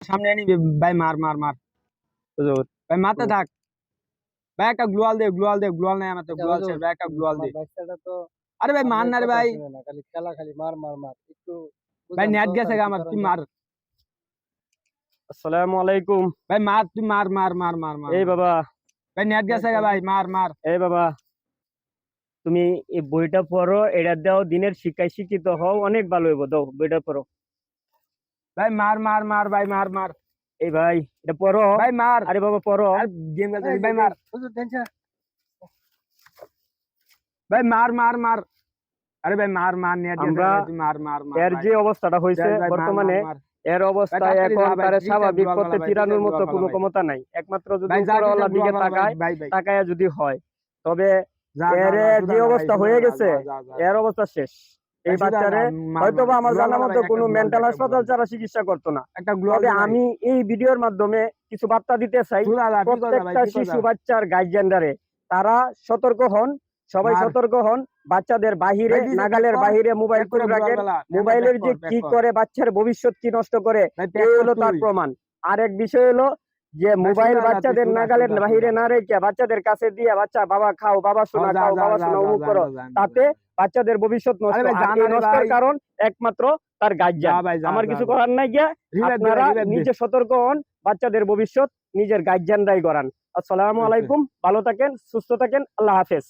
সামনে নিবি ভাই, মার মার মার হুজুর ভাই, মারতে থাক ভাই। একটা গ্লোয়াল দে, গ্লোয়াল নাই আমার তো, গ্লোয়াল শেষ ভাই, একটা গ্লোয়াল দে। বাচ্চাটা তো আরে ভাই মার আমাদের না রে কথা ভাই। শুনে না, খালি খেলা, খালি মার মার মার। একটু ভাই বুঝান নেট তো গেছে তার গা কি আমার, করা তুই যায়। মার আসসালামু আলাইকুম। ভাই, মার তুই, মার মার মার মার মার এই মার। বাবা, ভাই নেট গেছে গা ভাই, মার মার। এই বাবা, তুমি এই বইটা পড়ো, এটা দাও, দিনের শিক্ষায় শিক্ষিত হও, অনেক ভালো হইব। দাও বইটা পড়ো। ভাই মার মার মার ভাই, মার মার এই ভাই, এটা পড়ো। ভাই, মার। আরে বাবা পড়ো। আর গেম খেলতে এই যে ভাই, মার হুজুর টেনশন। ভাই, মার মার মার। আরে ভাই মার মার, নেট গেছে আমরা ভাই, তুই মার মার মার এর ভাই। যে অবস্থাটা হয়েছে ভাই মার মার বর্তমানে, মার। এর ভাই অবস্থায় তাড়াতাড়ি এখন যা ভাই, তার ফ্রিজে স্বাভাবিক গ্লোয়াল পথে ফেলা ভাই, ফ্রিজে ফিরানোর মতো গ্লোয়াল ফেলা কোনো ভাই। ক্ষমতা নাই, একমাত্র যদি ভাই যা, ফ্রিজে উপরওয়ালার দিকে গ্লোয়াল ফেলা ভাই তাকায়, ভাই ভাই। তাকায় যদি হয়। তবে যা যা এর যা, যে সুধা না ভাই, অবস্থা সুধা হয়ে না, গেছে, যা যা যা এর যা। অবস্থা শেষ। ভাই এই সুধা না, বাচ্চারে মার হয়তো মার বা আমার গ্লোয়াল জানা ফেলা ভাই, মতো একটা কোনো গ্লোয়াল দে, মেন্টাল একটা হাসপাতাল গ্লোয়াল দে, ছাড়া চিকিৎসা করতো না। একটা গ্লোয়াল তবে দে ভাই। আমি এই ভিডিওর মাধ্যমে কিছু বার্তা দিতে চাই সুধা যা, ঠিক কথা ভাই, প্রত্যেকটা ঠিক কথা। শিশু বাচ্চার গার্জিয়ানরা, তারা সতর্ক হন, সবাই মার সতর্ক হন। বাচ্চাদের বাহিরে, ভাই, দিছে প্যাক নাগালের কর, বাহিরে মোবাইল প্যাক তুল করে গ্লোয়াল রাখেন। ফেলা, ফ্যানটা প্যাক মোবাইলের যে কর, প্যাক কি কর করে বাচ্চার ভবিষ্যৎ কি নষ্ট করে, ভাই, প্যাক এই কর হলো তার তুই প্রমাণ। আরেক বিষয় হলো যে ভাই। মোবাইল সুধা যা তুই, বাচ্চাদের সুধা নাগালের সুধা বাহিরে সুধা। না রেখে বাচ্চাদের কাছে দিয়ে, বাচ্চা বাবা খাও, বাবা ও শোনা যা খাও, যা বাবা যা শোনা যা, অমুক জান করো, যা জান যা তাতে জান। বাচ্চাদের ভবিষ্যৎ আরে নষ্ট। ভাই আর জানা এই রে নষ্টের ভাই। কারণ একমাত্র তার যা গার্জিয়ান। ভাই, যা আমার যা কিছু যা। করার নাই গিয়া। রিভাইভ দে ভাই, আপনারা রিভাইভ দে। নিজে সতর্ক হন, বাচ্চাদের ভবিষ্যৎ নিজের গার্জিয়ানরাই গড়ান। আসসালামু আলাইকুম, ভালো থাকেন, সুস্থ থাকেন, আল্লাহ হাফেজ।